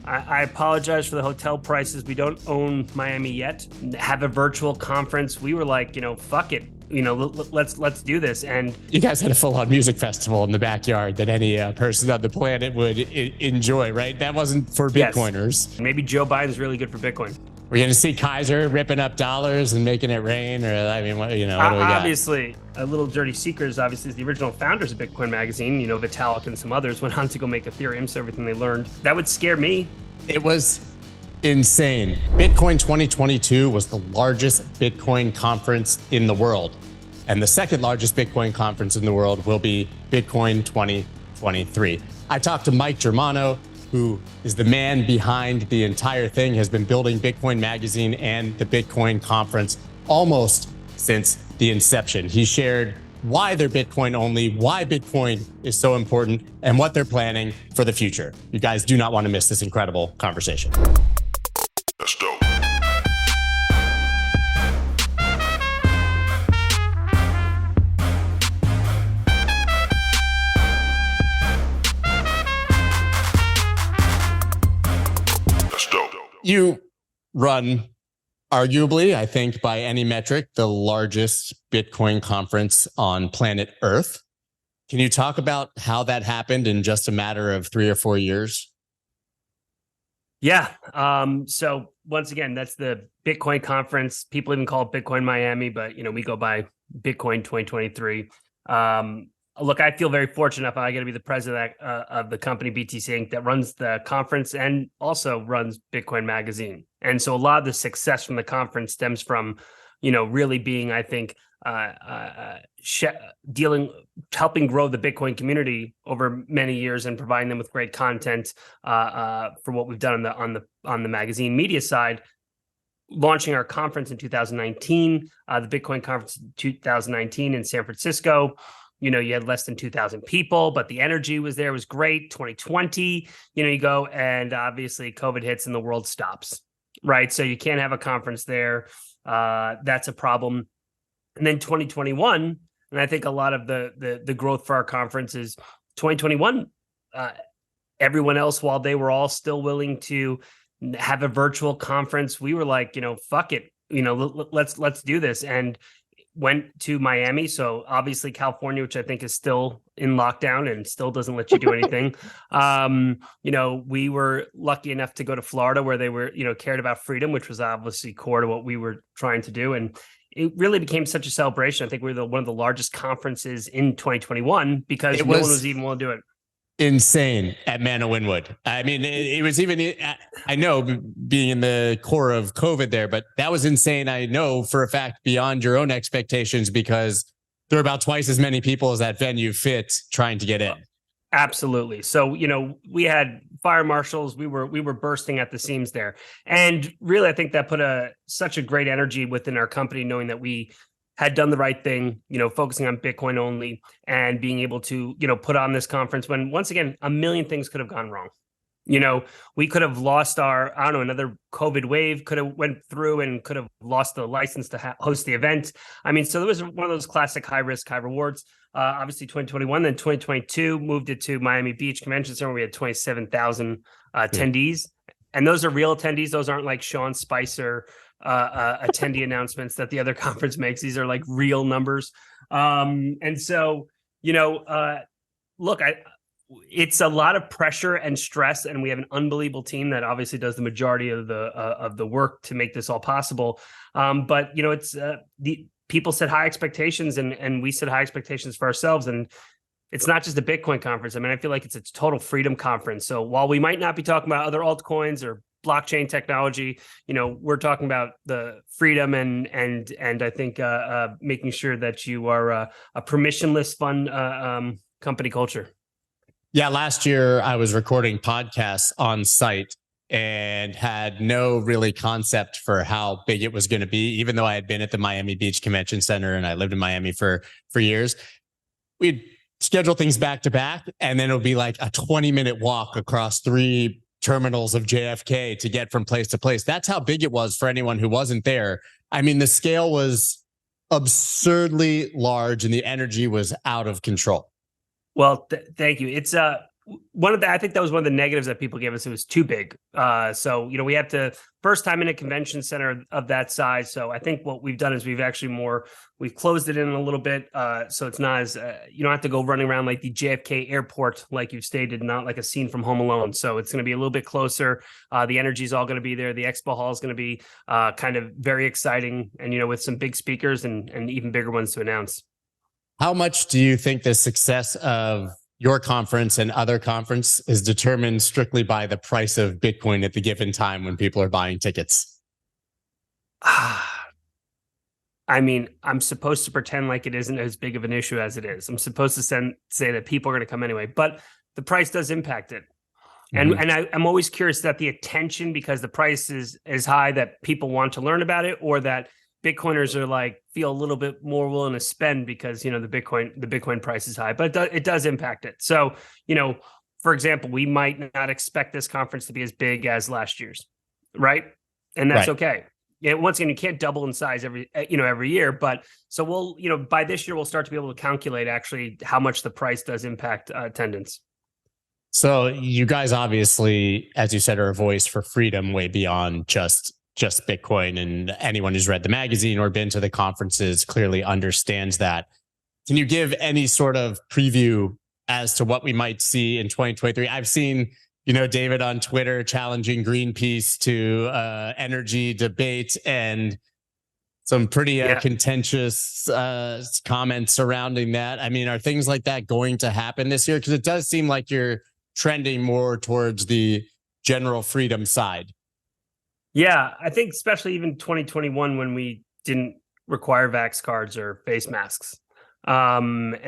I apologize for the hotel prices. We don't own Miami yet. Have a virtual conference. We were like, fuck it. Let's do this. And you guys had a full-on music festival in the backyard that any person on the planet would enjoy, right? That wasn't for Bitcoiners. Yes. Maybe Joe Biden's really good for Bitcoin. We're going to see Kaiser ripping up dollars and making it rain, or what do we got? Obviously, a little dirty secret is obviously the original founders of Bitcoin Magazine, Vitalik and some others went on to go make Ethereum, so everything they learned. That would scare me. It was insane. Bitcoin 2022 was the largest Bitcoin conference in the world. And the second largest Bitcoin conference in the world will be Bitcoin 2023. I talked to Mike Germano, who is the man behind the entire thing, has been building Bitcoin Magazine and the Bitcoin conference almost since the inception. He shared why they're Bitcoin only, why Bitcoin is so important, and what they're planning for the future. You guys do not want to miss this incredible conversation. That's dope. You run, arguably, I think by any metric, the largest Bitcoin conference on planet Earth. Can you talk about how that happened in just a matter of 3 or 4 years? Yeah. So once again, that's the Bitcoin conference. People even call it Bitcoin Miami, but we go by Bitcoin 2023. Look, I feel very fortunate enough. I get to be the president of the company BTC Inc. that runs the conference and also runs Bitcoin Magazine. And so a lot of the success from the conference stems from, really being, I think, helping grow the Bitcoin community over many years and providing them with great content for what we've done on the magazine media side. Launching our conference in 2019, the Bitcoin conference in 2019 in San Francisco. You had less than 2,000 people, but the energy was there. It was great. 2020, you go, and obviously COVID hits and the world stops, right? So you can't have a conference there. That's a problem. And then 2021, and I think a lot of the growth for our conference is 2021. Everyone else, while they were all still willing to have a virtual conference, we were like, fuck it, let's do this. And went to Miami. So obviously California, which I think is still in lockdown and still doesn't let you do anything. We were lucky enough to go to Florida where they were, cared about freedom, which was obviously core to what we were trying to do. And it really became such a celebration. I think we were one of the largest conferences in 2021 because no one was even willing to do it. Insane at Mana Winwood. I mean, it was even, I know being in the core of COVID there, but that was insane. I know for a fact beyond your own expectations because there are about twice as many people as that venue fit trying to get in. Absolutely. So, we had fire marshals, we were bursting at the seams there. And really, I think that put such a great energy within our company, knowing that we had done the right thing, focusing on Bitcoin only and being able to, put on this conference when, once again, a million things could have gone wrong. We could have lost another COVID wave could have went through and could have lost the license to host the event. I mean, so there was one of those classic high risk, high rewards. Obviously 2021, then 2022 moved it to Miami Beach Convention Center. We had 27,000 attendees. And those are real attendees. Those aren't like Sean Spicer attendee announcements that the other conference makes. These are like real numbers. And so, look, it's a lot of pressure and stress, and we have an unbelievable team that obviously does the majority of the work to make this all possible. But it's the people set high expectations, and we set high expectations for ourselves. And it's not just a Bitcoin conference. I mean, I feel like it's a total freedom conference. So while we might not be talking about other altcoins or blockchain technology, we're talking about the freedom and I think making sure that you are a permissionless, fun company culture. Yeah, last year I was recording podcasts on site and had no really concept for how big it was going to be, even though I had been at the Miami Beach Convention Center and I lived in Miami for years. We'd schedule things back to back, and then it'll be like a 20-minute walk across 3 terminals of JFK to get from place to place. That's how big it was for anyone who wasn't there. I mean, the scale was absurdly large and the energy was out of control. Well, thank you. It's I think that was one of the negatives that people gave us. It was too big. So, we have to first time in a convention center of that size. So I think what we've done is we've closed it in a little bit. So it's not as, you don't have to go running around like the JFK airport, like you've stated, not like a scene from Home Alone. So it's going to be a little bit closer. The energy is all going to be there. The expo hall is going to be kind of very exciting and, with some big speakers and even bigger ones to announce. How much do you think the success of your conference and other conference is determined strictly by the price of Bitcoin at the given time when people are buying tickets? I mean, I'm supposed to pretend like it isn't as big of an issue as it is. I'm supposed to say that people are going to come anyway, but the price does impact it. And I'm always curious that the attention, because the price is high, that people want to learn about it, or that Bitcoiners are feel a little bit more willing to spend because, the Bitcoin price is high, but it does impact it. So, for example, we might not expect this conference to be as big as last year's, right? And that's okay. Yeah. Once again, you can't double in size every year, but so we'll, by this year, we'll start to be able to calculate actually how much the price does impact attendance. So you guys obviously, as you said, are a voice for freedom way beyond just Bitcoin, and anyone who's read the magazine or been to the conferences clearly understands that. Can you give any sort of preview as to what we might see in 2023? I've seen, David on Twitter challenging Greenpeace to energy debate and some pretty contentious comments surrounding that. I mean, are things like that going to happen this year? Because it does seem like you're trending more towards the general freedom side. Yeah, I think especially even 2021 when we didn't require vax cards or face masks. And,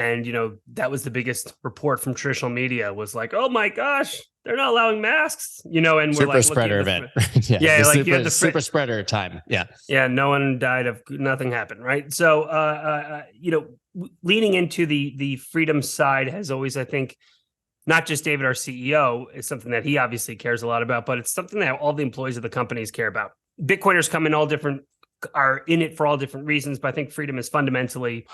that was the biggest report from traditional media was like, oh my gosh, they're not allowing masks, and we're super like, spreader event. the super spreader time. Yeah. Yeah. No one died nothing happened. Right. So, leaning into the freedom side has always, I think, not just David, our CEO, is something that he obviously cares a lot about, but it's something that all the employees of the companies care about. Bitcoiners are in it for all different reasons, but I think freedom is fundamentally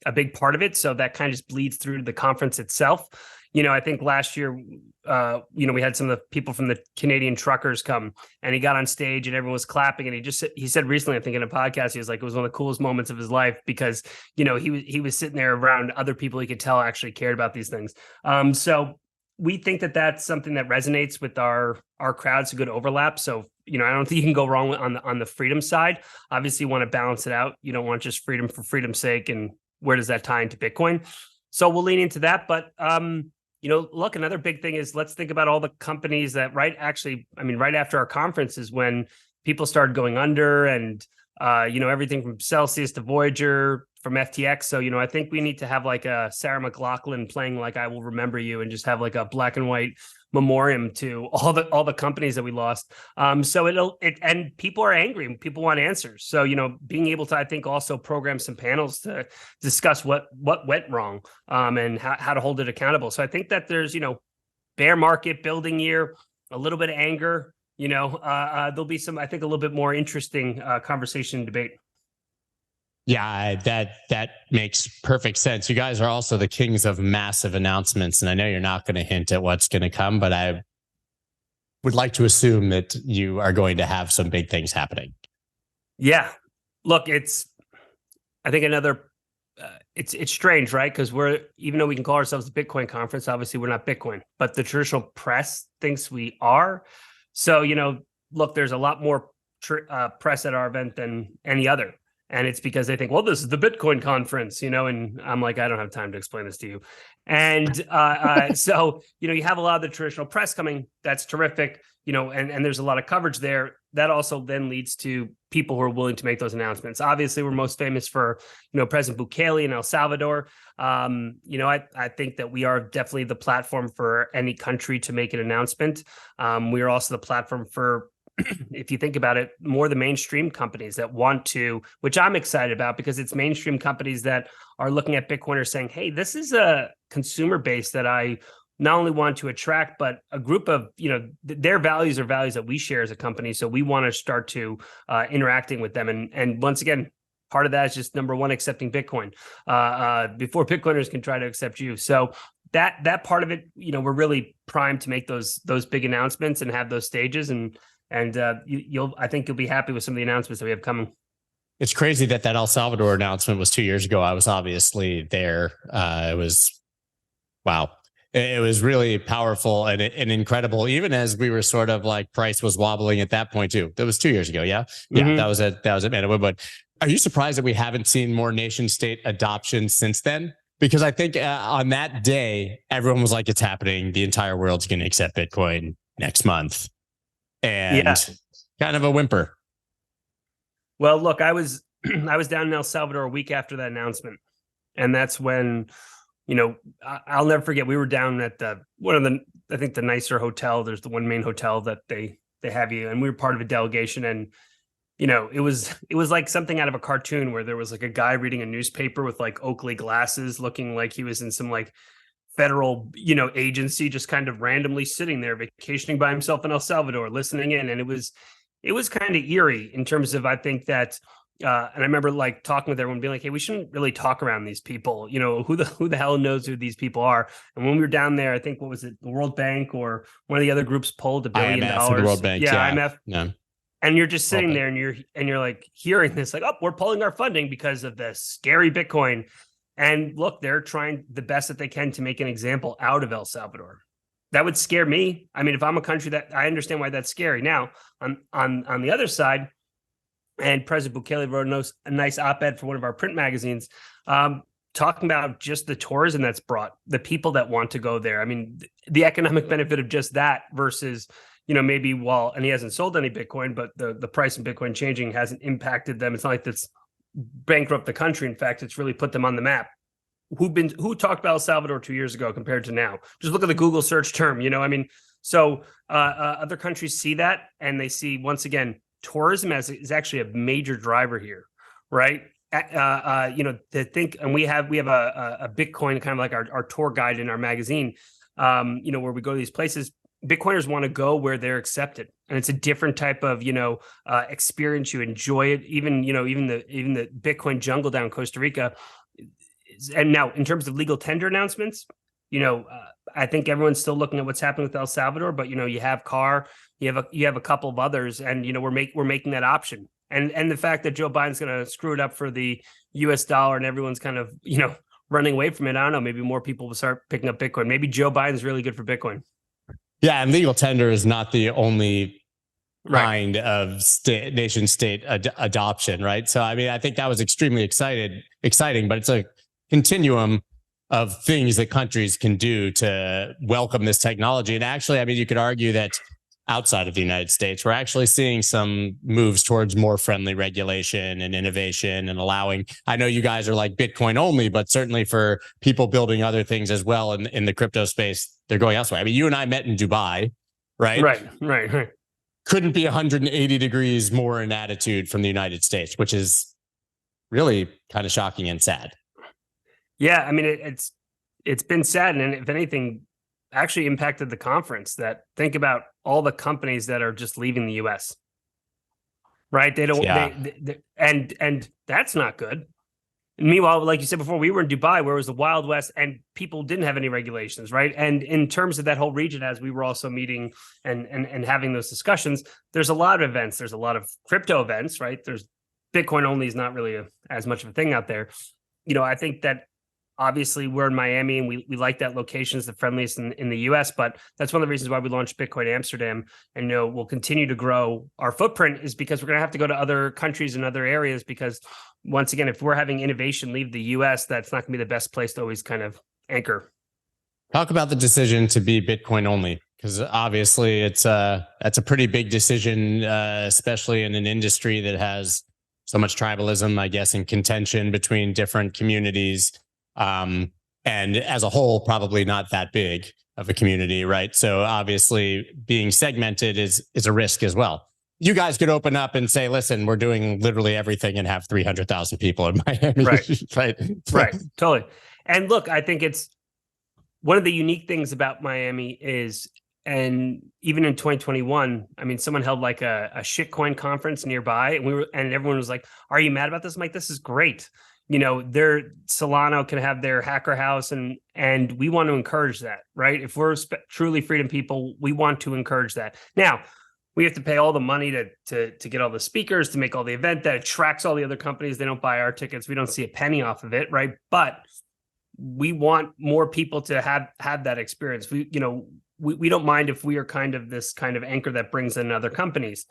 a big part of it. So that kind of just bleeds through to the conference itself. I think last year, we had some of the people from the Canadian truckers come, and he got on stage and everyone was clapping. And he said recently, I think in a podcast, he was like, it was one of the coolest moments of his life because, he was sitting there around other people he could tell actually cared about these things. So we think that that's something that resonates with our crowd. It's a good overlap. So, I don't think you can go wrong on the freedom side. Obviously, you want to balance it out. You don't want just freedom for freedom's sake. And where does that tie into Bitcoin? So we'll lean into that. But, look, another big thing is let's think about all the companies that right after our conference is when people started going under and, everything from Celsius to Voyager from FTX. So, I think we need to have like a Sarah McLachlan playing like I Will Remember You and just have like a black and white memoriam to all the companies that we lost. So and people are angry and people want answers. So, being able to, I think, also program some panels to discuss what went wrong and how to hold it accountable. So I think that there's, bear market, building year, a little bit of anger, there'll be some, I think, a little bit more interesting conversation and debate. Yeah, that makes perfect sense. You guys are also the kings of massive announcements, and I know you're not going to hint at what's going to come, but I would like to assume that you are going to have some big things happening. Yeah. Look, I think it's strange, right? Because even though we can call ourselves a Bitcoin conference, obviously we're not Bitcoin, but the traditional press thinks we are. So, look, there's a lot more press at our event than any other. And it's because they think, well, this is the Bitcoin conference, and I'm like, I don't have time to explain this to you. And so, you have a lot of the traditional press coming. That's terrific, and there's a lot of coverage there. That also then leads to people who are willing to make those announcements. Obviously, we're most famous for, President Bukele in El Salvador. I think that we are definitely the platform for any country to make an announcement. We are also the platform for, if you think about it, more the mainstream companies that want to, which I'm excited about because it's mainstream companies that are looking at Bitcoiners saying, hey, this is a consumer base that I not only want to attract, but a group of, their values are values that we share as a company. So we want to start to interacting with them. And once again, part of that is just number one, accepting Bitcoin before Bitcoiners can try to accept you. So that part of it, we're really primed to make those big announcements and have those stages, and I think you'll be happy with some of the announcements that we have coming. It's crazy that El Salvador announcement was 2 years ago. I was obviously there. It was, wow. It was really powerful and incredible, even as we were sort of like price was wobbling at that point too. That was 2 years ago. Yeah. Yeah. Mm-hmm. That was it, man. But are you surprised that we haven't seen more nation state adoption since then? Because I think on that day, everyone was like, it's happening. The entire world's going to accept Bitcoin next month. And kind of a whimper. Well, look, I was down in El Salvador a week after that announcement. And that's when, I'll never forget, we were down at I think the nicer hotel. There's the one main hotel that they have you. And we were part of a delegation. And, it was like something out of a cartoon where there was like a guy reading a newspaper with like Oakley glasses, looking like he was in some like federal, agency, just kind of randomly sitting there vacationing by himself in El Salvador, listening in. And it was kind of eerie in terms of, I think that, and I remember like talking with everyone being like, hey, we shouldn't really talk around these people. Who the hell knows who these people are? And when we were down there, I think, what was it? The World Bank or one of the other groups pulled $1 billion. The World Bank. Yeah. IMF. Yeah. And you're just sitting there and you're like hearing this, like, oh, we're pulling our funding because of the scary Bitcoin. And look, they're trying the best that they can to make an example out of El Salvador. That would scare me. I mean, if I'm a country, that I understand why that's scary. Now, on the other side, and President Bukele wrote a nice op-ed for one of our print magazines, talking about just the tourism that's brought, the people that want to go there. I mean, the economic benefit of just that versus, maybe and he hasn't sold any Bitcoin, but the price of Bitcoin changing hasn't impacted them. It's not like that's bankrupt the country. In fact, it's really put them on the map. Who talked about El Salvador 2 years ago compared to now? Just look at the Google search term, So other countries see that, and they see, once again, tourism is actually a major driver here, right? To think, and we have a Bitcoin kind of like our tour guide in our magazine, where we go to these places. Bitcoiners want to go where they're accepted, and it's a different type of experience. You enjoy it, even the Bitcoin jungle down in Costa Rica. And now, in terms of legal tender announcements, I think everyone's still looking at what's happening with El Salvador. But you have CAR, you have a couple of others, and we're making that option. And the fact that Joe Biden's going to screw it up for the U.S. dollar, and everyone's kind of running away from it. I don't know. Maybe more people will start picking up Bitcoin. Maybe Joe Biden's really good for Bitcoin. Yeah, and legal tender is not the only kind of nation state adoption, right? So I mean, I think that was extremely exciting, but it's a continuum of things that countries can do to welcome this technology. And actually, I mean, you could argue that outside of the United States, we're actually seeing some moves towards more friendly regulation and innovation and allowing, I know you guys are like Bitcoin only, but certainly for people building other things as well in the crypto space, they're going elsewhere. I mean, you and I met in Dubai, right? Right. Couldn't be 180 degrees more in attitude from the United States, which is really kind of shocking and sad. Yeah, I mean, it's been sad, and if anything, actually impacted the conference. That think about all the companies that are just leaving the U.S. Right? They don't, and that's not good. And meanwhile, like you said before, we were in Dubai, where it was the Wild West, and people didn't have any regulations, right? And in terms of that whole region, as we were also meeting and having those discussions, there's a lot of events. There's a lot of crypto events, right? There's Bitcoin only is not really as much of a thing out there. I think that obviously we're in Miami, and we like that location is the friendliest in the US, but that's one of the reasons why we launched Bitcoin Amsterdam. And we'll continue to grow our footprint, is because we're going to have to go to other countries and other areas, because once again, if we're having innovation leave the US, that's not going to be the best place to always kind of anchor. Talk about the decision to be Bitcoin only, because obviously that's a pretty big decision, especially in an industry that has so much tribalism, I guess, and contention between different communities. And as a whole, probably not that big of a community, right? So obviously being segmented is a risk as well. You guys could open up and say, listen, we're doing literally everything, and have 300,000 people in Miami. Right. Totally. And look, I think it's one of the unique things about Miami is, and even in 2021, I mean, someone held like a shitcoin conference nearby, and everyone was like, are you mad about this? I'm like, this is great. their Solano can have their hacker house, and we want to encourage that, right? If we're truly freedom people, we want to encourage that. Now, we have to pay all the money to get all the speakers, to make all the event that attracts all the other companies. They don't buy our tickets. We don't see a penny off of it, right? But we want more people to have that experience. We don't mind if we are kind of this kind of anchor that brings in other companies.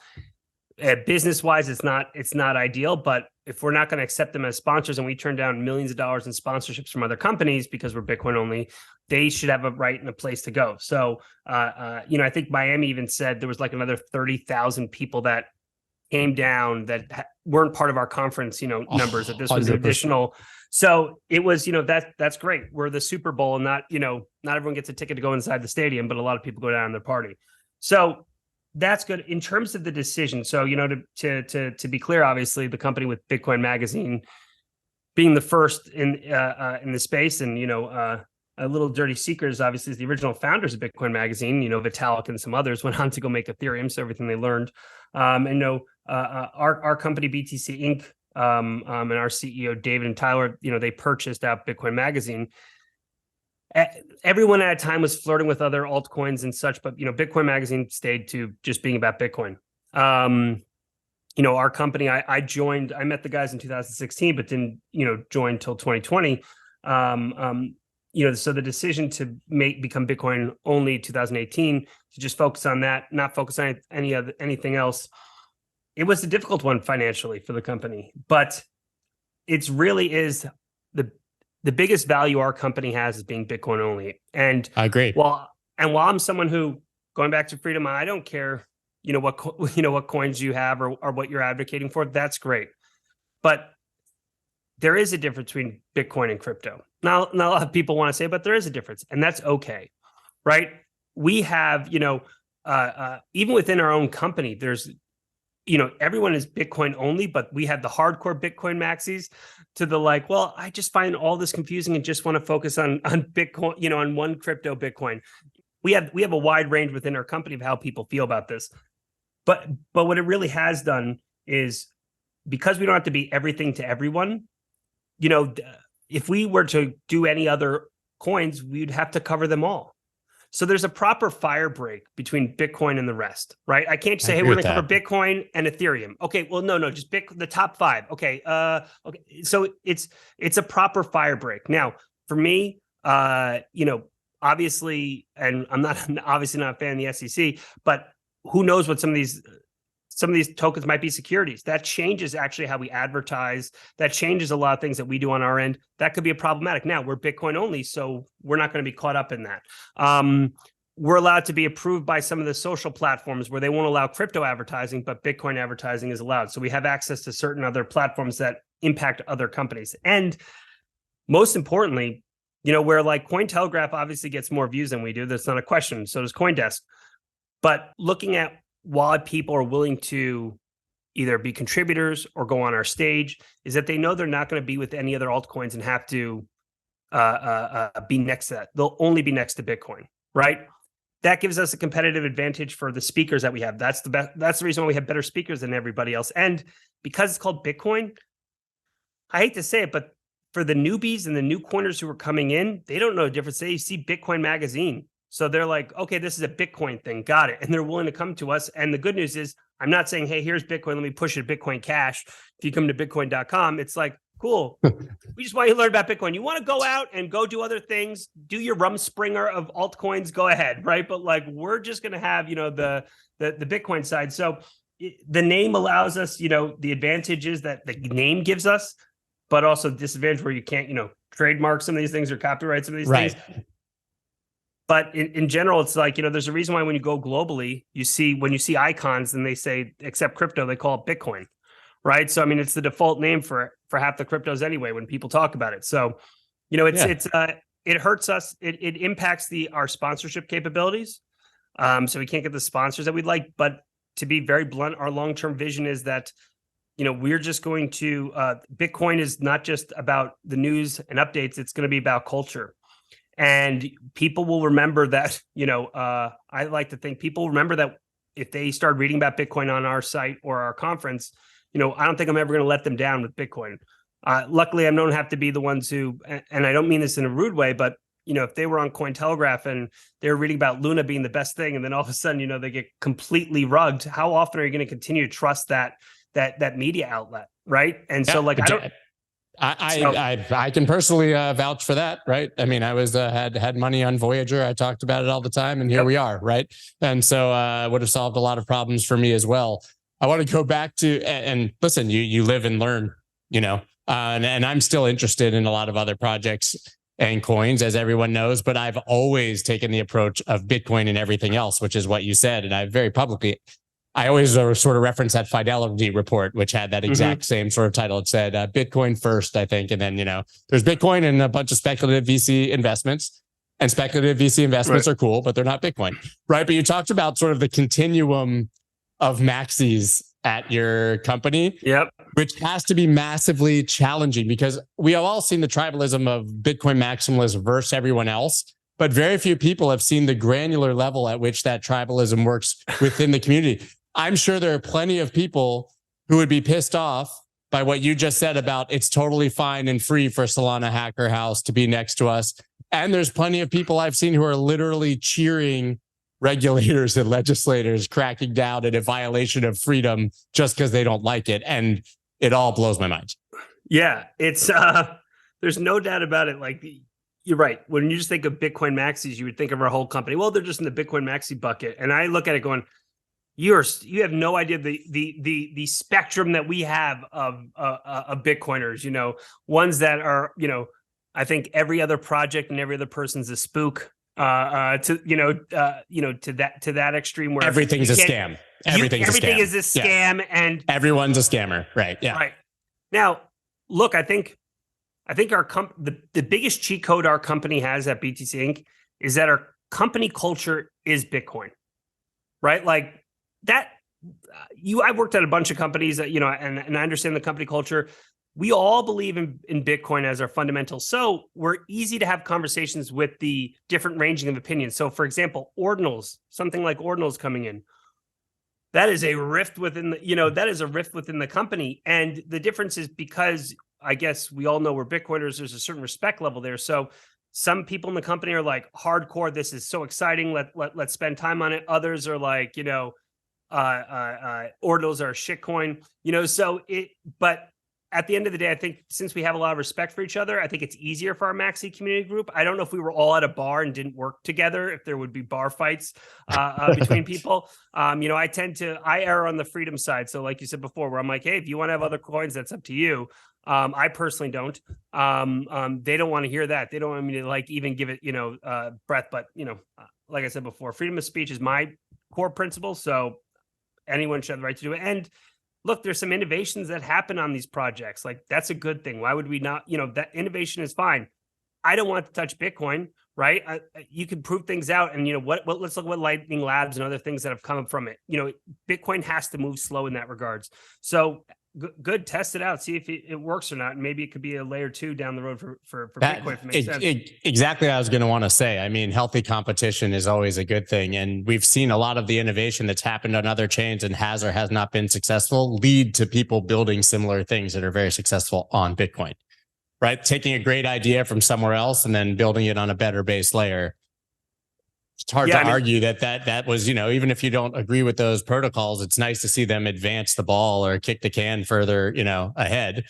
Business wise, it's not ideal, but if we're not going to accept them as sponsors and we turn down millions of dollars in sponsorships from other companies because we're Bitcoin only, they should have a right and a place to go. So, I think Miami even said there was like another 30,000 people that came down that weren't part of our conference, numbers, that this was 100%. additional. So it was, that's great. We're the Super Bowl, and not everyone gets a ticket to go inside the stadium, but a lot of people go down and their party. So that's good in terms of the decision. So, to be clear, obviously the company with Bitcoin Magazine being the first in the space, and, a little dirty secret is obviously the original founders of Bitcoin Magazine, Vitalik and some others went on to go make Ethereum. So everything they learned, our company BTC Inc. And our CEO, David and Tyler, they purchased out Bitcoin Magazine. Everyone at a time was flirting with other altcoins and such, but, Bitcoin Magazine stayed to just being about Bitcoin. Our company, I met the guys in 2016, but didn't, join till 2020. So the decision to become Bitcoin only 2018, to just focus on that, not focus on anything else. It was a difficult one financially for the company, but it's really is the biggest value our company has is being Bitcoin only. And I agree. While I'm someone who, going back to freedom, I don't care, what coins you have or what you're advocating for. That's great. But there is a difference between Bitcoin and crypto. Now, not a lot of people want to say, but there is a difference, and that's okay, right? We have, even within our own company, there's, everyone is Bitcoin only, but we have the hardcore Bitcoin maxis to the well, I just find all this confusing and just want to focus on Bitcoin, on one crypto Bitcoin. We have a wide range within our company of how people feel about this. But what it really has done is, because we don't have to be everything to everyone, if we were to do any other coins, we'd have to cover them all. So there's a proper fire break between Bitcoin and the rest, right? I can't say, hey, we're going to cover Bitcoin and Ethereum. Okay, well, no, just the top 5. Okay, okay. So it's a proper fire break. Now, for me, obviously, and I'm obviously not a fan of the SEC, but who knows what some of these tokens might be securities. That changes actually how we advertise. That changes a lot of things that we do on our end. That could be a problematic. Now, we're Bitcoin only, so we're not going to be caught up in that. We're allowed to be approved by some of the social platforms where they won't allow crypto advertising, but Bitcoin advertising is allowed. So we have access to certain other platforms that impact other companies. And most importantly, where Cointelegraph obviously gets more views than we do, that's not a question. So does CoinDesk. But looking at why people are willing to either be contributors or go on our stage is that they know they're not going to be with any other altcoins and have to be next to that. They'll only be next to Bitcoin, right? That gives us a competitive advantage for the speakers that we have. That's the best. That's the reason why we have better speakers than everybody else. And because it's called Bitcoin, I hate to say it, but for the newbies and the new coiners who are coming in, they don't know the difference. They see Bitcoin Magazine. So they're like, okay, this is a Bitcoin thing. Got it. And they're willing to come to us. And the good news is, I'm not saying, hey, here's Bitcoin. Let me push it to Bitcoin Cash. If you come to bitcoin.com, it's like, cool. We just want you to learn about Bitcoin. You want to go out and go do other things, do your Rumspringer of altcoins, go ahead, right? But we're just going to have, the Bitcoin side. So the name allows us, the advantages that the name gives us, but also disadvantage where you can't, trademark some of these things or copyright some of these things. But in general, it's there's a reason why when you go globally, when you see icons and they say, except crypto, they call it Bitcoin, right? So, it's the default name for half the cryptos anyway, when people talk about it. So, it hurts us. It impacts our sponsorship capabilities. So we can't get the sponsors that we'd like. But to be very blunt, our long-term vision is that, we're just going to, Bitcoin is not just about the news and updates. It's going to be about culture. And people will remember that, I like to think people remember that if they start reading about Bitcoin on our site or our conference, I don't think I'm ever going to let them down with Bitcoin. Luckily, I don't have to be the ones who, and I don't mean this in a rude way, but if they were on Cointelegraph and they're reading about Luna being the best thing, and then all of a sudden, they get completely rugged, how often are you going to continue to trust that media outlet, right? And so, like, I can personally vouch for that, right? I mean, I was had money on Voyager. I talked about it all the time, and here we are, right? And so would have solved a lot of problems for me as well. I want to go back to and listen. You live and learn, and I'm still interested in a lot of other projects and coins, as everyone knows, but I've always taken the approach of Bitcoin and everything else, which is what you said. And I very publicly, I always sort of reference that Fidelity report, which had that exact same sort of title. It said Bitcoin first, I think. And then, there's Bitcoin and a bunch of speculative VC investments, and speculative VC investments are cool, but they're not Bitcoin, right? But you talked about sort of the continuum of maxis at your company, which has to be massively challenging, because we have all seen the tribalism of Bitcoin maximalists versus everyone else, but very few people have seen the granular level at which that tribalism works within the community. I'm sure there are plenty of people who would be pissed off by what you just said about it's totally fine and free for Solana Hacker House to be next to us. And there's plenty of people I've seen who are literally cheering regulators and legislators cracking down at a violation of freedom just because they don't like it. And it all blows my mind. Yeah, it's there's no doubt about it. Like, you're right. When you just think of Bitcoin maxis, you would think of our whole company. Well, they're just in the Bitcoin maxi bucket. And I look at it going, you have no idea the spectrum that we have of Bitcoiners, ones that are, I think every other project and every other person's a spook. To that extreme where everything's a scam. Everything is a scam, and everyone's a scammer, right? Yeah. Right. Now, look, I think the biggest cheat code our company has at BTC Inc. is that our company culture is Bitcoin, right? Like that. I've worked at a bunch of companies that and I understand the company culture. We all believe in Bitcoin as our fundamental. So we're easy to have conversations with the different ranging of opinions. So for example, ordinals, something like ordinals coming in, that is a rift within the company. And the difference is because I guess we all know we're Bitcoiners, there's a certain respect level there. So some people in the company are like hardcore, this is so exciting, let's spend time on it. Others are like, ordinals are a shitcoin, but at the end of the day, I think since we have a lot of respect for each other, I think it's easier for our Maxi community group. I don't know if we were all at a bar and didn't work together, if there would be bar fights between people. I err on the freedom side. So like you said before, where I'm like, hey, if you want to have other coins, that's up to you. I personally don't. They don't want to hear that. They don't want me to even give it, breath. But, like I said before, freedom of speech is my core principle. So anyone should have the right to do it. And look, there's some innovations that happen on these projects. Like, that's a good thing. Why would we not? That innovation is fine. I don't want to touch Bitcoin, right? You can prove things out, and let's look at what Lightning Labs and other things that have come from it. Bitcoin has to move slow in that regards. So good, test it out, see if it works or not. And maybe it could be a layer 2 down the road for Bitcoin. If it makes sense. Exactly what I was going to want to say. I mean, healthy competition is always a good thing. And we've seen a lot of the innovation that's happened on other chains and has or has not been successful lead to people building similar things that are very successful on Bitcoin, right? Taking a great idea from somewhere else and then building it on a better base layer. It's hard to argue that was, even if you don't agree with those protocols, it's nice to see them advance the ball or kick the can further, ahead.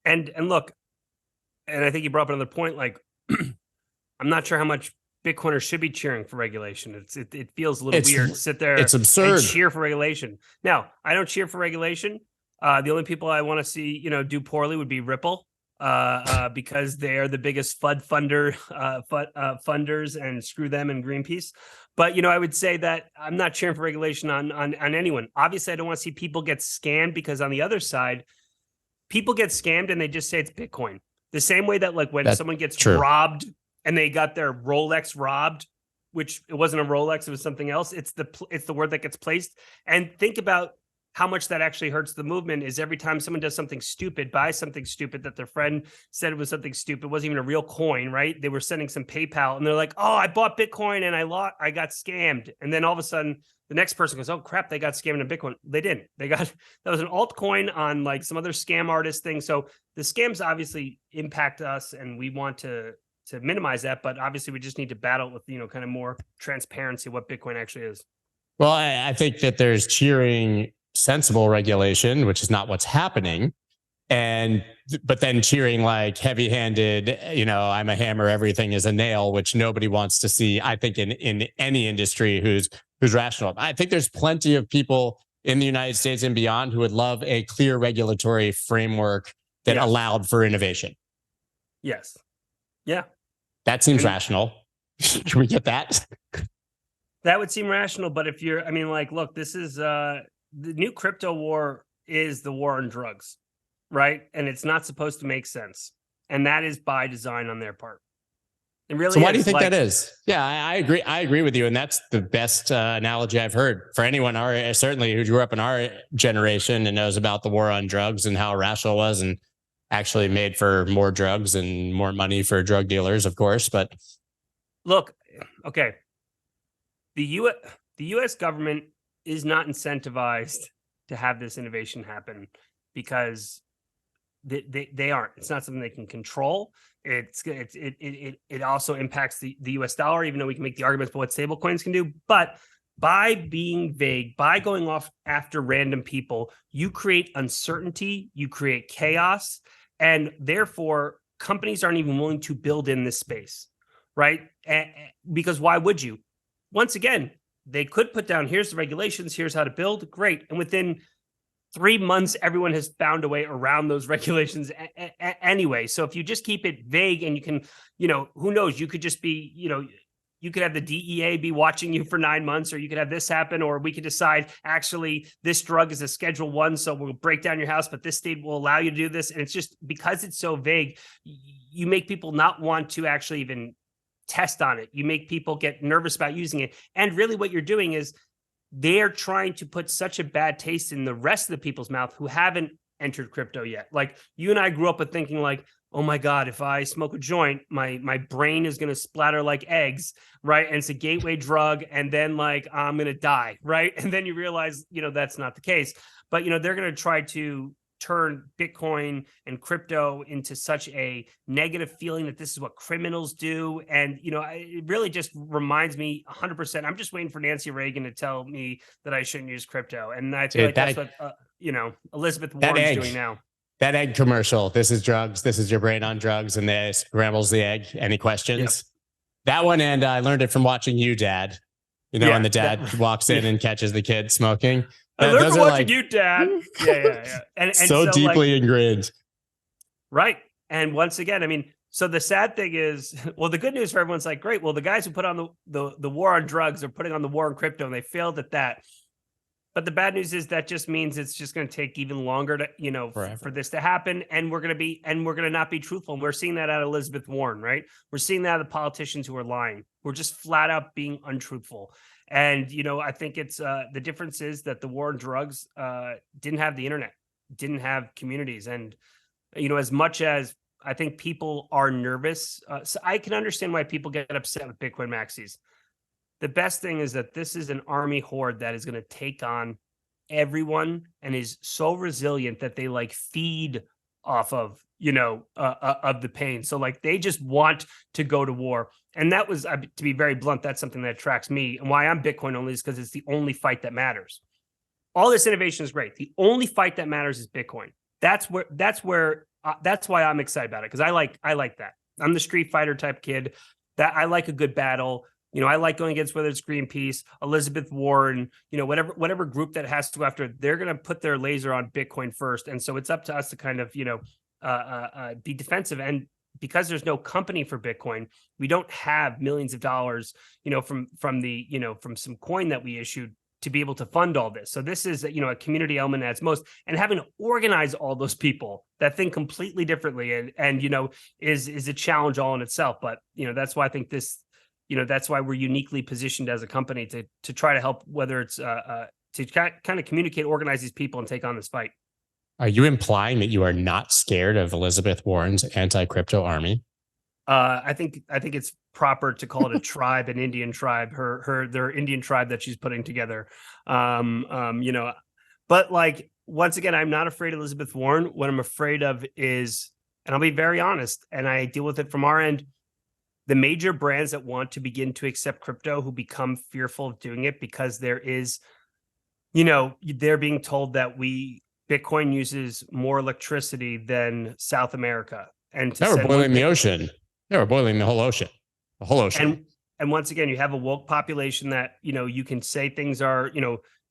And look, and I think you brought up another point, like, I'm not sure how much Bitcoiners should be cheering for regulation. It feels a little weird to sit there. It's absurd. And cheer for regulation. Now, I don't cheer for regulation. The only people I want to see, do poorly would be Ripple. Because they are the biggest funders and screw them and Greenpeace. But, I would say that I'm not cheering for regulation on anyone. Obviously, I don't want to see people get scammed, because on the other side, people get scammed and they just say it's Bitcoin. The same way that when someone gets robbed and they got their Rolex robbed, which it wasn't a Rolex, it was something else. It's the word that gets placed. And think about how much that actually hurts the movement is every time someone does something stupid, buys something stupid that their friend said it was something stupid, wasn't even a real coin, right? They were sending some PayPal and they're like, oh, I bought Bitcoin and I got scammed. And then all of a sudden the next person goes, oh crap, they got scammed in Bitcoin. They didn't. That was an altcoin on like some other scam artist thing. So the scams obviously impact us and we want to minimize that, but obviously we just need to battle with, kind of more transparency of what Bitcoin actually is. Well, I think that there's cheering sensible regulation, which is not what's happening. But then cheering like heavy-handed, I'm a hammer, everything is a nail, which nobody wants to see, I think, in any industry who's rational. I think there's plenty of people in the United States and beyond who would love a clear regulatory framework that allowed for innovation. Yes. Yeah. That seems rational. Can we get that? That would seem rational, but if you're, look, this is the new crypto war is the war on drugs, right? And it's not supposed to make sense. And that is by design on their part. It really so why do you think that is? Yeah, I agree. I agree with you. And that's the best analogy I've heard for anyone, certainly who grew up in our generation and knows about the war on drugs and how irrational it was and actually made for more drugs and more money for drug dealers, of course. But look, okay. The U.S. government is not incentivized to have this innovation happen because they aren't. It's not something they can control. It also impacts the U.S. dollar, even though we can make the arguments for what stablecoins can do. But by being vague, by going off after random people, you create uncertainty, you create chaos, and therefore companies aren't even willing to build in this space, right? Because why would you? Once again, they could put down, here's the regulations, here's how to build, great. And within 3 months, everyone has found a way around those regulations anyway. So if you just keep it vague and you can, who knows, you could just be, you could have the DEA be watching you for 9 months, or you could have this happen, or we could decide, actually, this drug is a Schedule 1, so we'll break down your house, but this state will allow you to do this. And it's just, because it's so vague, you make people not want to actually even test on it. You make people get nervous about using it. And really what you're doing is they're trying to put such a bad taste in the rest of the people's mouth who haven't entered crypto yet. Like you and I grew up with thinking like, oh my God, if I smoke a joint, my brain is going to splatter like eggs, right? And it's a gateway drug. And then like, I'm going to die, right? And then you realize, that's not the case. But, they're going to try to turn Bitcoin and crypto into such a negative feeling that this is what criminals do. And, it really just reminds me 100%. I'm just waiting for Nancy Reagan to tell me that I shouldn't use crypto. And I feel that's what, Elizabeth Warren's doing now. That egg commercial, this is drugs, this is your brain on drugs, and they scrambles the egg. Any questions? Yep. That one, and I learned it from watching you, Dad. And the dad walks in and catches the kid smoking. I learned from watching you, Dad. Yeah. And so deeply ingrained. Right. And once again, so the sad thing is, well, the good news for everyone's like, great. Well, the guys who put on the war on drugs are putting on the war on crypto, and they failed at that. But the bad news is that just means it's just going to take even longer to, for this to happen. And we're going to not be truthful. And we're seeing that out of Elizabeth Warren, right? We're seeing that out of the politicians who are lying. We're just flat out being untruthful. And, I think it's the difference is that the war on drugs didn't have the internet, didn't have communities. And, as much as I think people are nervous, so I can understand why people get upset with Bitcoin maxis. The best thing is that this is an army horde that is going to take on everyone and is so resilient that they like feed off of, of the pain. So like they just want to go to war. And that was, to be very blunt, that's something that attracts me. And why I'm Bitcoin only is because it's the only fight that matters. All this innovation is great. The only fight that matters is Bitcoin. That's why I'm excited about it. Because I like that. I'm the Street Fighter type kid that I like a good battle. I like going against whether it's Greenpeace, Elizabeth Warren, whatever group that has to go after, they're going to put their laser on Bitcoin first. And so it's up to us to kind of, be defensive. And because there's no company for Bitcoin, we don't have millions of dollars, from some coin that we issued to be able to fund all this. So this is, a community element at its most, and having to organize all those people that think completely differently and is a challenge all in itself. But, that's why I think this, that's why we're uniquely positioned as a company to try to help, whether it's to kind of communicate, organize these people, and take on this fight. Are you implying that you are not scared of Elizabeth Warren's anti-crypto army? I think it's proper to call it a tribe, an Indian tribe, their Indian tribe that she's putting together. But like, once again, I'm not afraid of Elizabeth Warren. What I'm afraid of is, and I'll be very honest, and I deal with it from our end, the major brands that want to begin to accept crypto, who become fearful of doing it because there is, they're being told that Bitcoin uses more electricity than South America. And they were boiling the ocean. They were boiling the whole ocean. And once again, you have a woke population that, you can say things are,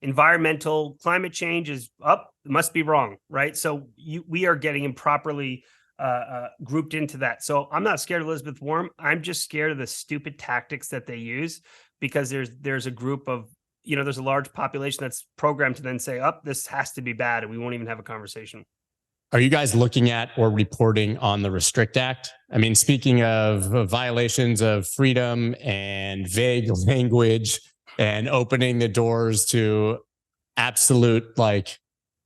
environmental climate change is up, it must be wrong, right? So we are getting improperly grouped into that. So I'm not scared of Elizabeth Warren. I'm just scared of the stupid tactics that they use, because there's a group of, there's a large population that's programmed to then say, this has to be bad, and we won't even have a conversation. Are you guys looking at or reporting on the Restrict Act? I mean, speaking of violations of freedom and vague language and opening the doors to absolute like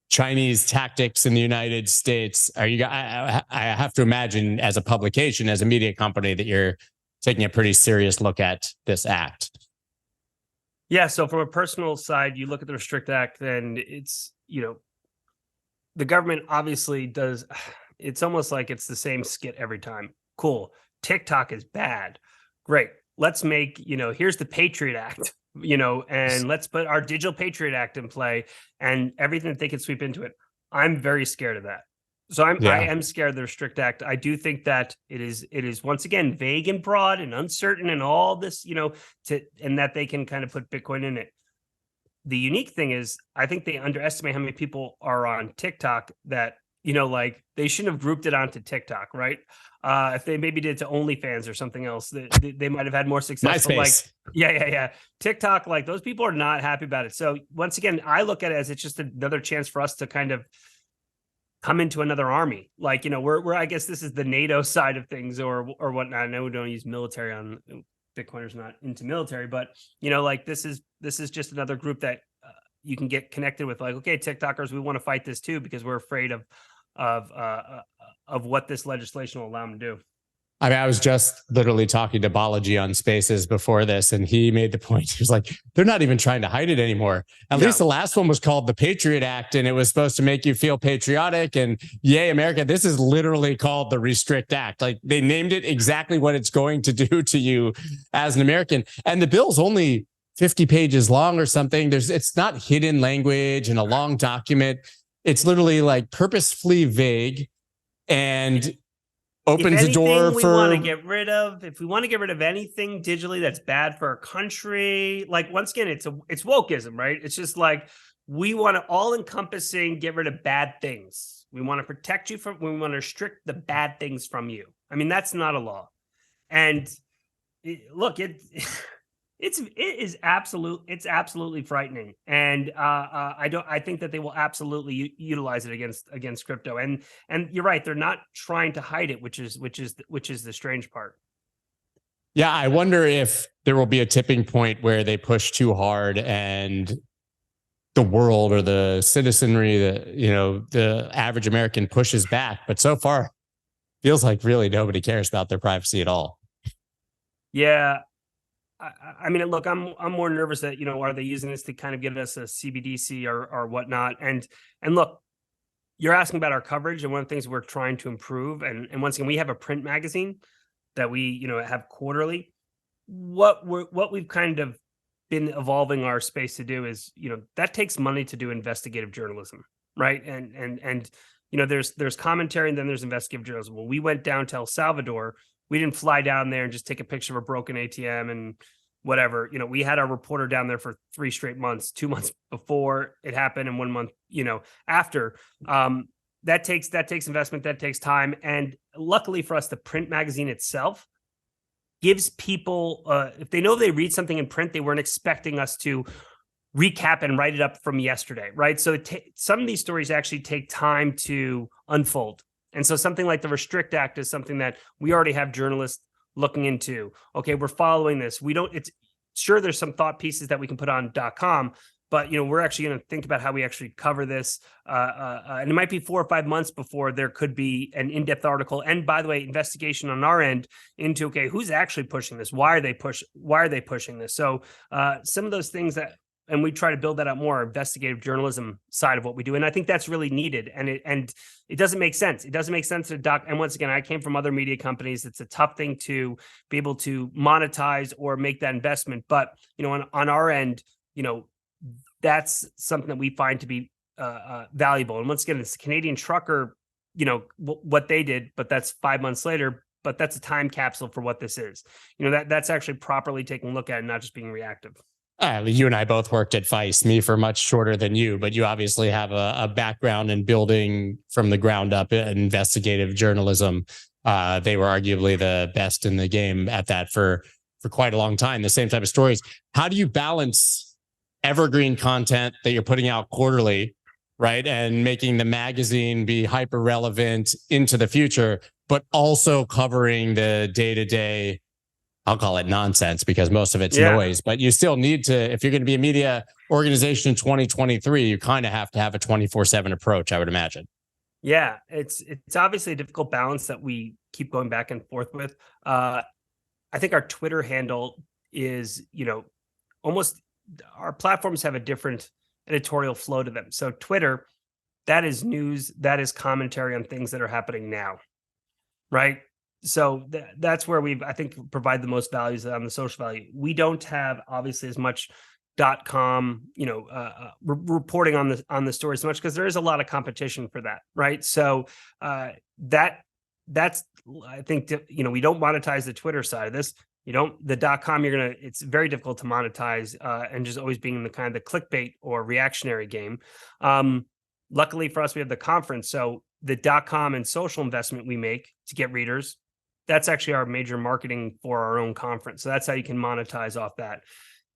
Chinese tactics in the United States, are you? I have to imagine, as a publication, as a media company, that you're taking a pretty serious look at this act. Yeah. So from a personal side, you look at the Restrict Act, and it's, the government obviously does. It's almost like it's the same skit every time. Cool. TikTok is bad. Great. Let's make, here's the Patriot Act, and let's put our Digital Patriot Act in play, and everything that they can sweep into it. I'm very scared of that. So I am scared of the Restrict Act. I do think that it is once again vague and broad and uncertain and all this, and that they can kind of put Bitcoin in it. The unique thing is, I think they underestimate how many people are on TikTok that, like, they shouldn't have grouped it onto TikTok, right? If they maybe did it to OnlyFans or something else, they might have had more success. MySpace. Yeah. TikTok, like, those people are not happy about it. So once again, I look at it as it's just another chance for us to kind of come into another army. Like, we're I guess this is the NATO side of things or whatnot. I know we don't use military on Bitcoiners, not into military, but like this is just another group that you can get connected with. Like, okay, TikTokers, we want to fight this too, because we're afraid of what this legislation will allow them to do. I mean, I was just literally talking to Balaji on Spaces before this, and he made the point. He was like, they're not even trying to hide it anymore. At least the last one was called the Patriot Act, and it was supposed to make you feel patriotic and yay, America. This is literally called the Restrict Act. Like, they named it exactly what it's going to do to you as an American. And the bill's only 50 pages long or something. It's not hidden language in a long document. It's literally like purposefully vague and opens the door we for want to get rid of. If we want to get rid of anything digitally that's bad for our country, like, once again, it's wokeism, right? It's just like, we want to all encompassing get rid of bad things. We want to protect you we want to restrict the bad things from you. I mean, that's not a law. And it's absolutely frightening. And I think that they will absolutely utilize it against crypto. And you're right, they're not trying to hide it, which is the strange part. Yeah, I wonder if there will be a tipping point where they push too hard and the world or the citizenry, the average American pushes back. But so far, feels like really nobody cares about their privacy at all. Yeah. I mean, look, I'm more nervous that, are they using this to kind of give us a CBDC or whatnot? And look, you're asking about our coverage, and one of the things we're trying to improve. And once again, we have a print magazine that we, have quarterly. What we've kind of been evolving our space to do is, that takes money to do investigative journalism, right? And there's commentary, and then there's investigative journalism. Well, we went down to El Salvador. We didn't fly down there and just take a picture of a broken ATM and whatever. We had our reporter down there for 3 straight months, 2 months before it happened and 1 month, after. That takes investment, that takes time. And luckily for us, the print magazine itself gives people, if they know they read something in print, they weren't expecting us to recap and write it up from yesterday, right? So some of these stories actually take time to unfold. And so something like the Restrict Act is something that we already have journalists looking into. Okay, we're following this. There's some thought pieces that we can put on .com, but we're actually going to think about how we actually cover this, and it might be 4 or 5 months before there could be an in-depth article. And by the way, investigation on our end into, okay, who's actually pushing this? Why are they pushing this? So some of those things that, and we try to build that out more, investigative journalism side of what we do, and I think that's really needed. And it doesn't make sense. It doesn't make sense to doc. And once again, I came from other media companies. It's a tough thing to be able to monetize or make that investment. But on our end, that's something that we find to be valuable. And once again, it's Canadian Trucker, what they did, but that's 5 months later. But that's a time capsule for what this is. That's actually properly taking a look at it, and not just being reactive. You and I both worked at Vice, me for much shorter than you, but you obviously have a background in building from the ground up investigative journalism. They were arguably the best in the game at that for quite a long time, the same type of stories. How do you balance evergreen content that you're putting out quarterly, right, and making the magazine be hyper relevant into the future, but also covering the day-to-day, I'll call it nonsense because most of it's noise, but you still need to, if you're going to be a media organization in 2023, you kind of have to have a 24/7 approach, I would imagine. Yeah, it's obviously a difficult balance that we keep going back and forth with. I think our Twitter handle is, almost, our platforms have a different editorial flow to them. So Twitter, that is news, that is commentary on things that are happening now, right? So that's where I think, provide the most values on the social value. We don't have obviously as much .com, reporting on the story so much, because there is a lot of competition for that, right? So that's, I think, we don't monetize the Twitter side of this. The .com, it's very difficult to monetize, and just always being in the kind of the clickbait or reactionary game. Luckily for us, we have the conference. So the .com and social investment we make to get readers, that's actually our major marketing for our own conference. So that's how you can monetize off that.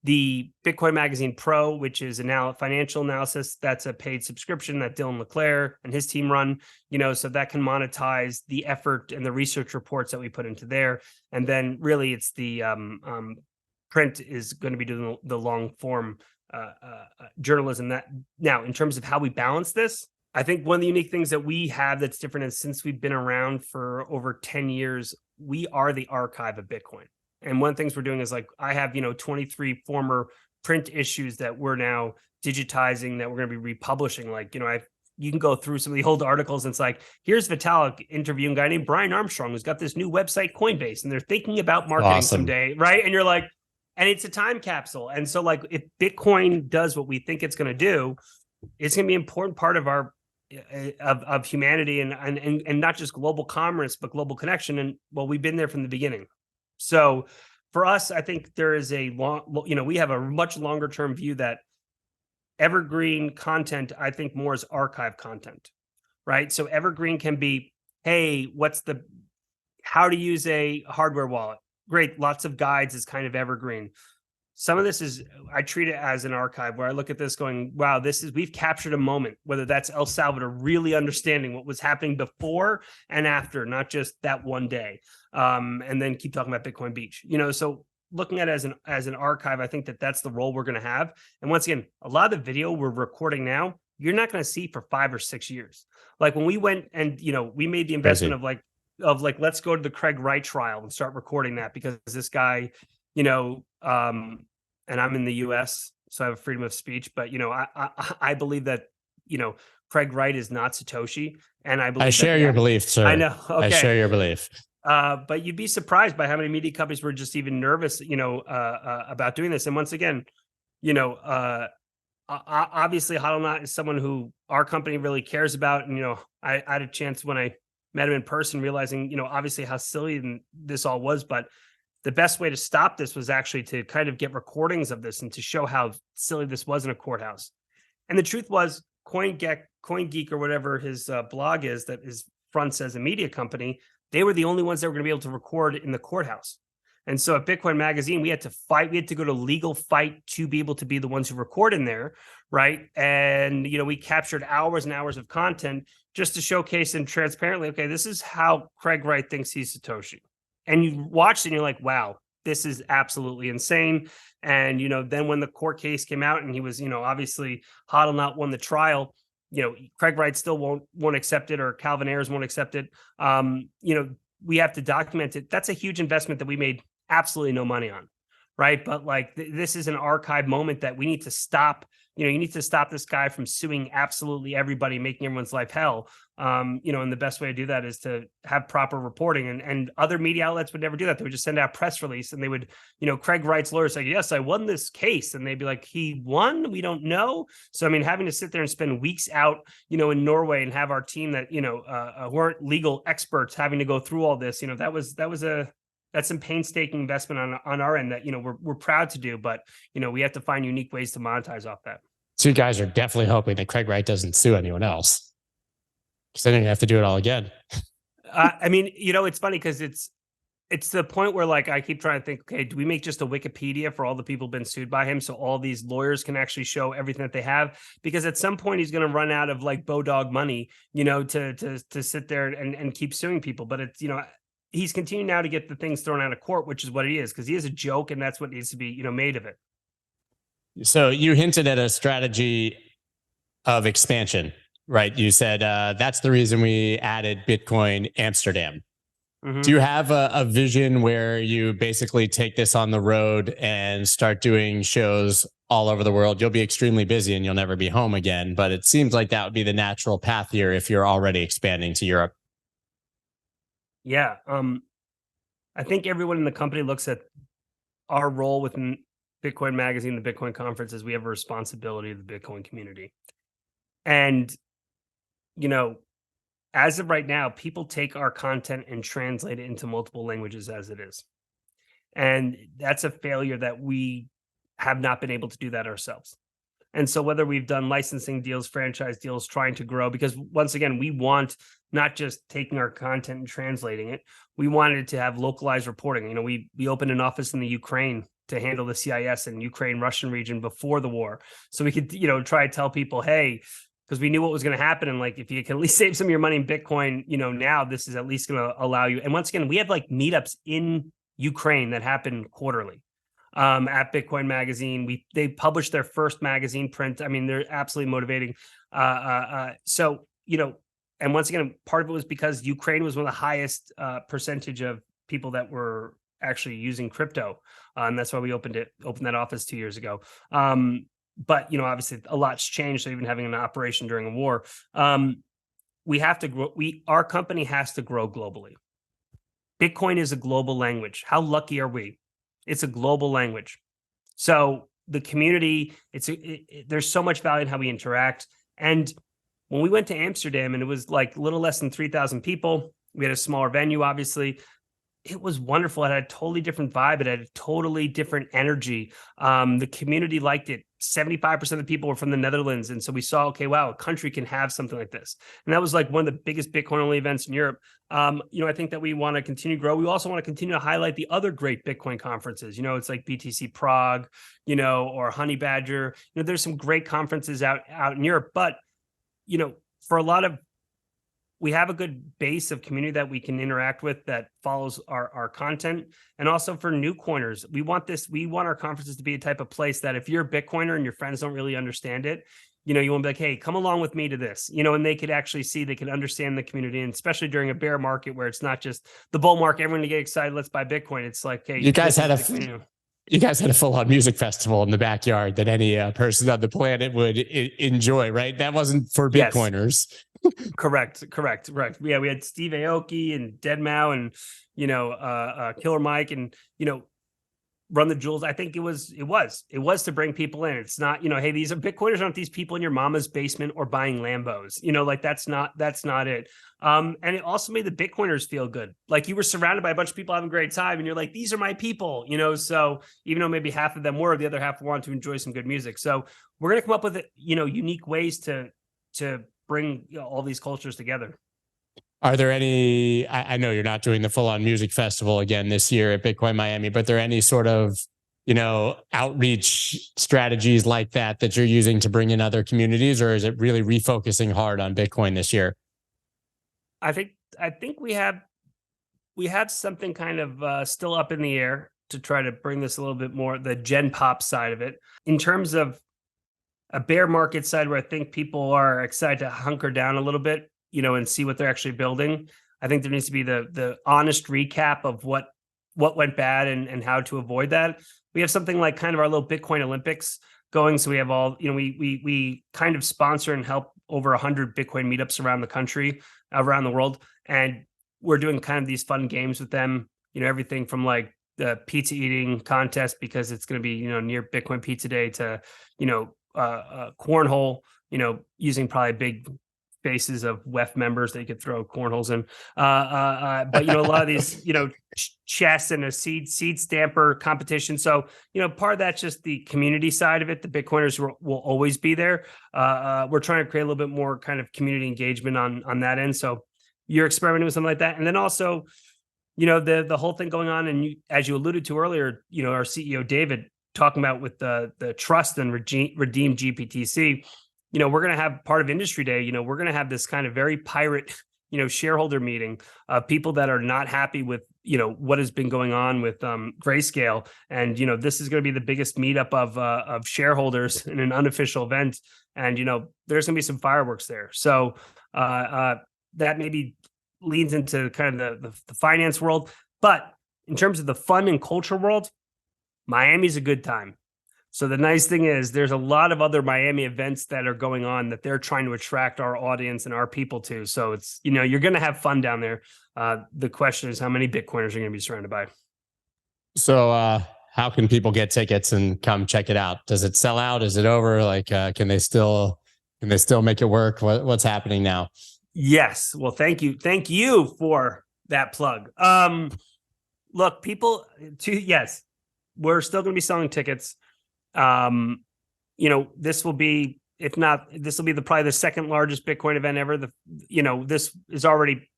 The Bitcoin Magazine Pro, which is financial analysis, that's a paid subscription that Dylan LeClaire and his team run, so that can monetize the effort and the research reports that we put into there. And then really it's the print is going to be doing the long form journalism. That now, in terms of how we balance this, I think one of the unique things that we have that's different is, since we've been around for over 10 years, we are the archive of Bitcoin. And one of the things we're doing is, like, I have, 23 former print issues that we're now digitizing, that we're going to be republishing. Like, you can go through some of the old articles, and it's like, here's Vitalik interviewing a guy named Brian Armstrong, who's got this new website, Coinbase, and they're thinking about marketing someday, right? And you're like, and it's a time capsule. And so, like, if Bitcoin does what we think it's going to do, it's going to be an important part of our of humanity, and not just global commerce, but global connection. And well, we've been there from the beginning. So for us, I think there is we have a much longer term view that evergreen content, I think, more is archive content, right? So evergreen can be, hey, how to use a hardware wallet. Great. Lots of guides is kind of evergreen. Some of this I treat it as an archive, where I look at this going, wow, we've captured a moment, whether that's El Salvador really understanding what was happening before and after, not just that one day. And then keep talking about Bitcoin Beach, so looking at it as an archive, I think that's the role we're going to have. And once again, a lot of the video we're recording now, you're not going to see for 5 or 6 years. Like when we went and, we made the investment of let's go to the Craig Wright trial and start recording that, because this guy, and I'm in the US, so I have freedom of speech, but, I believe that, Craig Wright is not Satoshi. And I share your belief, sir. I know. Okay. I share your belief. But you'd be surprised by how many media companies were just even nervous, about doing this. And once again, obviously Hodlnaut is someone who our company really cares about. And, I had a chance when I met him in person, realizing, obviously how silly this all was. But the best way to stop this was actually to kind of get recordings of this and to show how silly this was in a courthouse. And the truth was, CoinGeek or whatever his blog is, that is fronts as a media company, they were the only ones that were going to be able to record in the courthouse. And so at Bitcoin Magazine, we had to fight. We had to go to legal fight to be able to be the ones who record in there, right? And, we captured hours and hours of content just to showcase and transparently, okay, this is how Craig Wright thinks he's Satoshi. And you watch it and you're like, wow, this is absolutely insane. And, then when the court case came out and he was, obviously Hodl not won the trial, Craig Wright still won't accept it, or Calvin Ayers won't accept it. We have to document it. That's a huge investment that we made absolutely no money on. Right. But like, this is an archive moment that we need to stop. You need to stop this guy from suing absolutely everybody, making everyone's life hell. And the best way to do that is to have proper reporting, and other media outlets would never do that. They would just send out a press release, and they would, Craig Wright's lawyer say, yes, I won this case. And they'd be like, he won? We don't know. So, I mean, having to sit there and spend weeks out, in Norway, and have our team that, who aren't legal experts having to go through all this, that's some painstaking investment on our end that, we're proud to do, but, we have to find unique ways to monetize off that. So you guys are definitely hoping that Craig Wright doesn't sue anyone else, because then you have to do it all again. I mean, it's funny because it's the point where, like, I keep trying to think, okay, do we make just a Wikipedia for all the people been sued by him, so all these lawyers can actually show everything that they have? Because at some point he's going to run out of like Bodog money, to sit there and keep suing people. But it's, he's continuing now to get the things thrown out of court, which is what he is, because he is a joke, and that's what needs to be, made of it. So you hinted at a strategy of expansion, right? You said that's the reason we added Bitcoin Amsterdam. Mm-hmm. Do you have a vision where you basically take this on the road and start doing shows all over the world? You'll be extremely busy and you'll never be home again, but it seems like that would be the natural path here if you're already expanding to Europe. Yeah. I think everyone in the company looks at our role within Bitcoin Magazine, the Bitcoin Conference, as we have a responsibility to the Bitcoin community. And, as of right now, people take our content and translate it into multiple languages as it is. And that's a failure that we have not been able to do that ourselves. And so whether we've done licensing deals, franchise deals, trying to grow, because once again, we want not just taking our content and translating it, we wanted to have localized reporting. We opened an office in the Ukraine to handle the CIS and Ukraine-Russian region before the war. So we could, try to tell people, hey, because we knew what was going to happen. And like, if you can at least save some of your money in Bitcoin, now this is at least going to allow you. And once again, we have like meetups in Ukraine that happen quarterly. At Bitcoin Magazine, they published their first magazine print. I mean, they're absolutely motivating. So, and once again, part of it was because Ukraine was one of the highest percentage of people that were actually using crypto. And that's why we opened that office 2 years ago. But, obviously a lot's changed. So even having an operation during a war, we have to grow. Our company has to grow globally. Bitcoin is a global language. How lucky are we? It's a global language. So the community, there's so much value in how we interact. And when we went to Amsterdam, and it was like a little less than 3,000 people, we had a smaller venue, obviously. It was wonderful. It had a totally different vibe. It had a totally different energy. The community liked it. 75% of the people were from the Netherlands. And so we saw, okay, wow, a country can have something like this. And that was like one of the biggest Bitcoin only events in Europe. I think that we want to continue to grow. We also want to continue to highlight the other great Bitcoin conferences. It's like BTC Prague, or Honey Badger. There's some great conferences out in Europe, but, for a lot of, we have a good base of community that we can interact with that follows our content. And also for new coiners, we want our conferences to be a type of place that if you're a Bitcoiner and your friends don't really understand it, you want to be like, hey, come along with me to this, and they could actually see, they can understand the community. And especially during a bear market where it's not just the bull market, everyone to get excited, let's buy Bitcoin. It's like, hey, you guys had a full-on music festival in the backyard that any person on the planet would enjoy, right? That wasn't for Bitcoiners. Yes. Correct. Yeah, we had Steve Aoki and Deadmau and Killer Mike and Run the Jewels. I think it was to bring people in. It's not, hey, these are Bitcoiners, aren't these people in your mama's basement or buying Lambos. Like that's not it. And it also made the Bitcoiners feel good. Like you were surrounded by a bunch of people having a great time, and you're like, these are my people. So even though maybe half of them were, the other half wanted to enjoy some good music. So we're gonna come up with unique ways to bring all these cultures together. Are there any, I know you're not doing the full-on music festival again this year at Bitcoin Miami, but there any sort of, outreach strategies like that you're using to bring in other communities, or is it really refocusing hard on Bitcoin this year? I think we have something kind of still up in the air to try to bring this a little bit more, the Gen Pop side of it. In terms of a bear market side where I think people are excited to hunker down a little bit, and see what they're actually building. I think there needs to be the honest recap of what went bad and how to avoid that. We have something like kind of our little Bitcoin Olympics going. So we have all, we kind of sponsor and help over 100 Bitcoin meetups around the country, around the world. And we're doing kind of these fun games with them, everything from like the pizza eating contest, because it's going to be, near Bitcoin Pizza Day, to, cornhole, using probably big faces of WEF members that you could throw cornholes in. But, a lot of these, chess and a seed stamper competition. So, part of that's just the community side of it. The Bitcoiners will always be there. We're trying to create a little bit more kind of community engagement on that end. So you're experimenting with something like that. And then also, the whole thing going on, and as you alluded to earlier, our CEO, David, talking about with the trust and redeem GPTC, we're going to have part of industry day, we're going to have this kind of very pirate, shareholder meeting of people that are not happy with, what has been going on with Grayscale. And, this is going to be the biggest meetup of shareholders in an unofficial event. And, there's going to be some fireworks there. So that maybe leads into kind of the finance world. But in terms of the fun and culture world, Miami's a good time. So the nice thing is there's a lot of other Miami events that are going on that they're trying to attract our audience and our people to. So it's, you're going to have fun down there. The question is how many Bitcoiners are going to be surrounded by. So how can people get tickets and come check it out? Does it sell out? Is it over? Like, can they still make it work? What's happening now? Yes. Well, thank you for that plug. Look, people yes, we're still going to be selling tickets. This will be, if not, this will be probably the second largest Bitcoin event ever. This is already,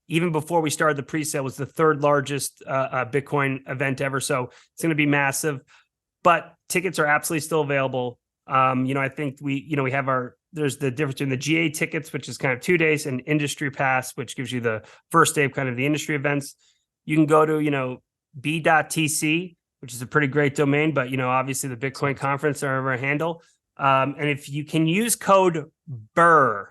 even before we started the pre-sale, was the third largest Bitcoin event ever. So it's going to be massive, but tickets are absolutely still available. I think we have there's the difference between the GA tickets, which is kind of 2 days, and industry pass, which gives you the first day of kind of the industry events. You can go to, b.tc, which is a pretty great domain, but, obviously the Bitcoin conference are our handle. And if you can use code BRR,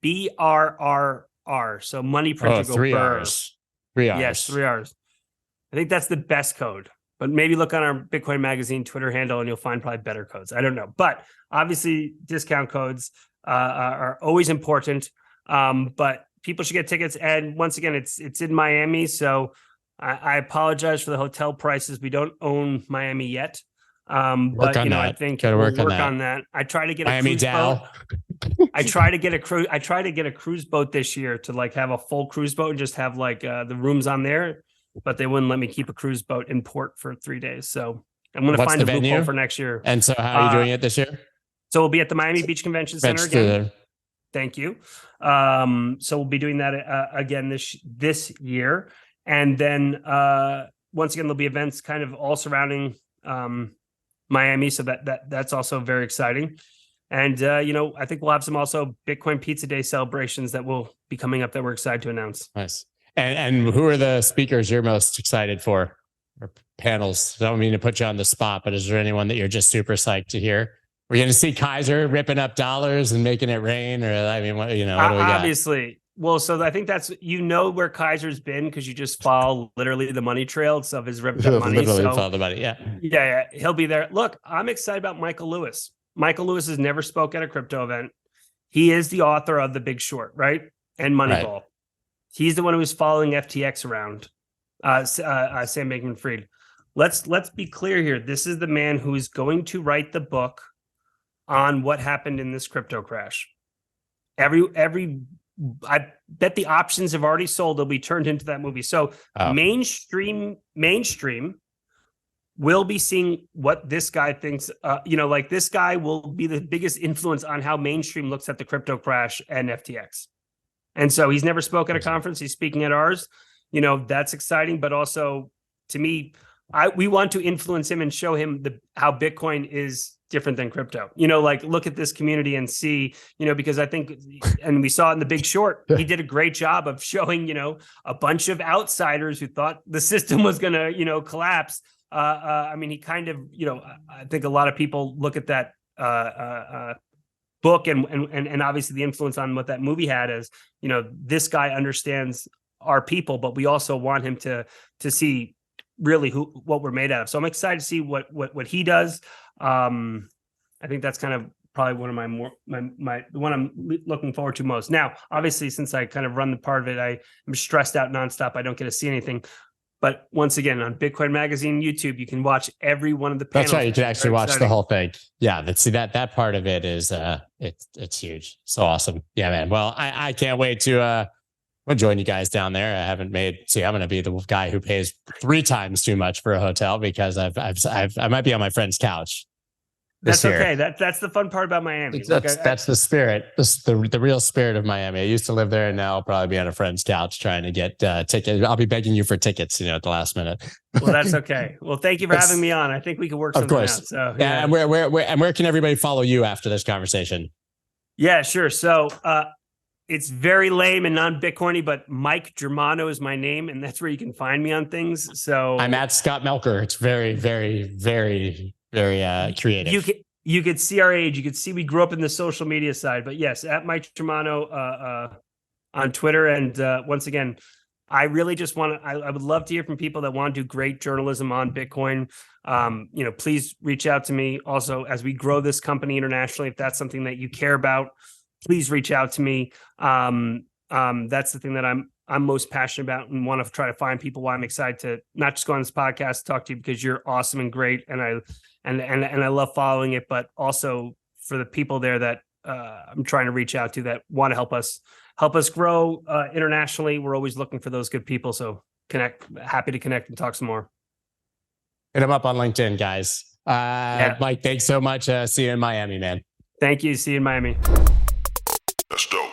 BRRR, so money printer, go 3 BRR. hours. 3 hours. Yes, 3 hours. I think that's the best code, but maybe look on our Bitcoin Magazine Twitter handle and you'll find probably better codes. I don't know, but obviously discount codes are always important. But people should get tickets. And once again, it's in Miami, so I apologize for the hotel prices. We don't own Miami yet. But I think we'll work on that. I try to get Miami a cruise boat. I try to get a cruise boat this year to like have a full cruise boat and just have like the rooms on there, but they wouldn't let me keep a cruise boat in port for 3 days. So I'm going to find a loophole for next year. And so how are you doing it this year? So we'll be at the Miami Beach Convention Center again. Thank you. So we'll be doing that again this year. And then once again, there'll be events kind of all surrounding Miami. So that's also very exciting. And, I think we'll have some also Bitcoin Pizza Day celebrations that will be coming up that we're excited to announce. Nice. And who are the speakers you're most excited for, or panels? I don't mean to put you on the spot, but is there anyone that you're just super psyched to hear? We're going to see Kaiser ripping up dollars and making it rain, or what do we got? Obviously. Well, so I think that's, where Kaiser's been because you just follow literally the money trail of his ripped up money. Follow the money. Yeah. He'll be there. Look, I'm excited about Michael Lewis. Michael Lewis has never spoke at a crypto event. He is the author of The Big Short, right? And Moneyball. Right. He's the one who was following FTX around, Sam Bankman-Fried. Let's be clear here. This is the man who is going to write the book on what happened in this crypto crash. I bet the options have already sold. They'll be turned into that movie. So mainstream will be seeing what this guy thinks. This guy will be the biggest influence on how mainstream looks at the crypto crash and FTX. And so he's never spoken at a conference. He's speaking at ours. That's exciting. But also, to me, we want to influence him and show him how Bitcoin is different than crypto. Look at this community and see, because I think, and we saw it in The Big Short, he did a great job of showing, a bunch of outsiders who thought the system was going to, collapse, I mean, he kind of, I think a lot of people look at that book and obviously the influence on what that movie had as, this guy understands our people, but we also want him to see really what we're made out of. So I'm excited to see what he does. I think that's kind of probably one of the one I'm looking forward to most. Now, obviously, since I kind of run the part of it, I am stressed out nonstop. I don't get to see anything. But once again, on Bitcoin Magazine YouTube, you can watch every one of the panels. That's right. You can actually watch the whole thing. Yeah. That part of it is it's huge. So awesome. Yeah, man. Well, I can't wait to join you guys down there. I'm going to be the guy who pays 3 times too much for a hotel because I might be on my friend's couch. That's okay. That's the fun part about Miami. That's the spirit, the real spirit of Miami. I used to live there, and now I'll probably be on a friend's couch trying to get tickets. I'll be begging you for tickets, at the last minute. Well, that's okay. Well, thank you for having me on. I think we can work something out. So, yeah. And where can everybody follow you after this conversation? Yeah, sure. So it's very lame and non-Bitcoiny, but Mike Germano is my name, and that's where you can find me on things. So I'm at Scott Melker. It's very, very, very, very creative. You could see our age. You could see we grew up in the social media side. But yes, at Mike Germano on Twitter. And once again, I really just I would love to hear from people that want to do great journalism on Bitcoin. Please reach out to me. Also, as we grow this company internationally, if that's something that you care about, please reach out to me. That's the thing that I'm most passionate about and want to try to find people why I'm excited to not just go on this podcast, talk to you because you're awesome and great. And I love following it, but also for the people there that I'm trying to reach out to that want to help us grow internationally. We're always looking for those good people. So happy to connect and talk some more. Hit them up on LinkedIn, guys. Mike, thanks so much. See you in Miami, man. Thank you. See you in Miami. That's dope.